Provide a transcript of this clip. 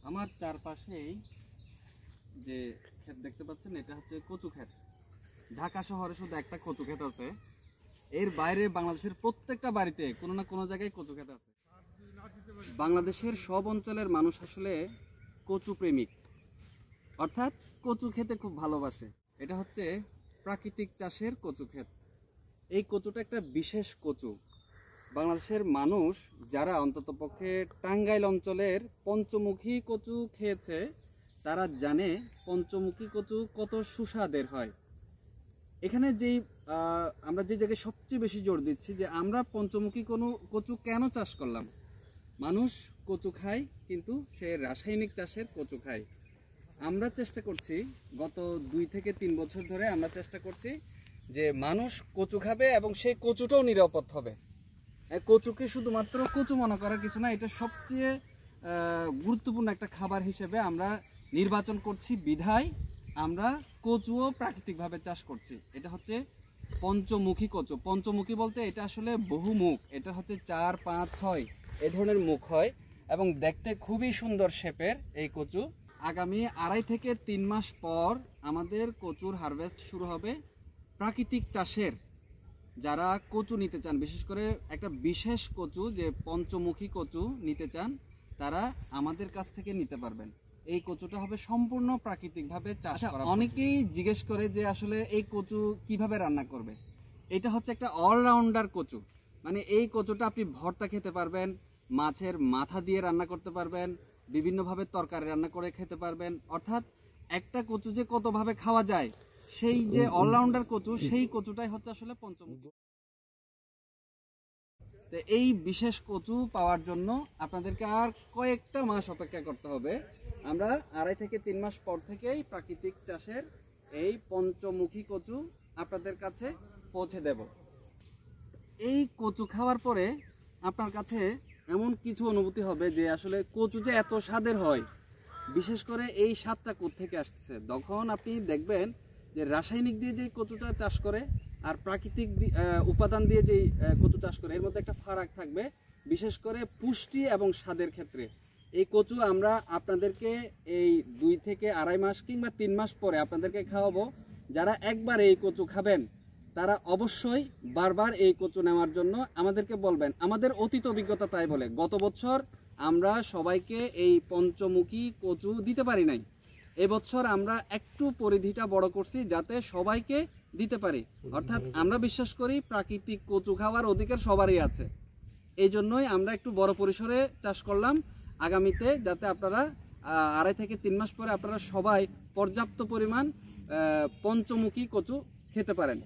আমার চারপাশেই যে ক্ষেত দেখতে পাচ্ছেন এটা হচ্ছে কচু ক্ষেত। ঢাকা শহরে শুধু একটা কচু ক্ষেত আছে, এর বাইরে বাংলাদেশের প্রত্যেকটা বাড়িতে কোনো না কোনো জায়গায় কচু ক্ষেত আছে। বাংলাদেশের সব অঞ্চলের মানুষ আসলে কচু প্রেমিক, অর্থাৎ কচু খেতে খুব ভালোবাসে। এটা হচ্ছে প্রাকৃতিক চাষের কচু ক্ষেত। এই কচুটা একটা বিশেষ কচু। বাংলাদেশের মানুষ যারা অন্ততপক্ষে টাঙ্গাইল অঞ্চলের পঞ্চমুখী কচু খেয়েছে তারা জানে পঞ্চমুখী কচু কত সুস্বাদের হয়। এখানে আমরা যে জায়গায় সবচেয়ে বেশি জোর দিচ্ছি যে আমরা পঞ্চমুখী কোনো কচু কেন চাষ করলাম। মানুষ কচু খায়, কিন্তু সে রাসায়নিক চাষের কচু খায়। আমরা চেষ্টা করছি গত 2 থেকে 3 বছর ধরে আমরা চেষ্টা করছি যে মানুষ কচু খাবে এবং সেই কচুটাও নিরাপদ হবে। কচুকে শুধুমাত্র কচু মনে করার কিছু না, এটা সবচেয়ে গুরুত্বপূর্ণ একটা খাবার হিসেবে আমরা নির্বাচন করছি বিধায় আমরা কচুও প্রাকৃতিকভাবে চাষ করছি। এটা হচ্ছে পঞ্চমুখী কচু। পঞ্চমুখী বলতে এটা আসলে বহুমুখ, এটা হচ্ছে 4, 5, 6 এই ধরনের মুখ হয় এবং দেখতে খুবই সুন্দর শেপের এই কচু। আগামী 2.5 থেকে 3 মাস পর আমাদের কচুর হারভেস্ট শুরু হবে। প্রাকৃতিক চাষের যারা কচু নিতে চান, বিশেষ করে একটা বিশেষ কচু যে পঞ্চমুখী কচু নিতে চান, তারা আমাদের কাছ থেকে নিতে পারবেন। এই কচুটা হবে সম্পূর্ণ প্রাকৃতিকভাবে চাষ করা। অনেকেই জিজ্ঞেস করে যে আসলে এই কচু কিভাবে রান্না করবে। এটা হচ্ছে একটা অলরাউন্ডার কচু, মানে এই কচুটা আপনি ভর্তা খেতে পারবেন, মাছের মাথা দিয়ে রান্না করতে পারবেন, বিভিন্নভাবে তরকারি রান্না করে খেতে পারবেন। অর্থাৎ একটা কচু যে কতভাবে খাওয়া যায়, সেই যে অলরাউন্ডার কচু, সেই কচুটাই হচ্ছে আসলে পঞ্চমুখী। তো এই বিশেষ কচু পাওয়ার জন্য আপনাদেরকে আর কয়েকটা মাস অপেক্ষা করতে হবে। আমরা 2.5 থেকে 3 মাস পর থেকেই প্রাকৃতিক চাষের এই পঞ্চমুখী কচু আপনাদের কাছে পৌঁছে দেব। এই কচু খাওয়ার পরে আপনার কাছে এমন কিছু অনুভূতি হবে যে আসলে কচু যে এত স্বাদের হয়, বিশেষ করে এই স্বাদটা কোত্থেকে আসছে। তখন আপনি দেখবেন যে রাসায়নিক দিয়ে যে কচুটা চাষ করে আর প্রাকৃতিক উপাদান দিয়ে যে কচু চাষ করে, এর মধ্যে একটা ফারাক থাকবে, বিশেষ করে পুষ্টি এবং স্বাদের ক্ষেত্রে। এই কচু আমরা আপনাদেরকে এই 2 থেকে 2.5 মাস কিংবা 3 মাস পরে আপনাদেরকে খাওয়াবো। যারা একবার এই কচু খাবেন তারা অবশ্যই বারবার এই কচু নেওয়ার জন্য আমাদেরকে বলবেন। আমাদের অতীত অভিজ্ঞতা তাই বলে। গত বছর আমরা সবাইকে এই পঞ্চমুখী কচু দিতে পারি নাই, এবছর আমরা একটু পরিধিটা বড় করছি যাতে সবাইকে দিতে পারি। অর্থাৎ আমরা বিশ্বাস করি প্রাকৃতিক কচু খাওয়ার অধিকার সবারই আছে, এই জন্যই আমরা একটু বড় পরিসরে চাষ করলাম। আগামীতে যাতে আপনারা 2.5 থেকে 3 মাস পরে আপনারা সবাই পর্যাপ্ত পরিমাণ পঞ্চমুখী কচু খেতে পারেন।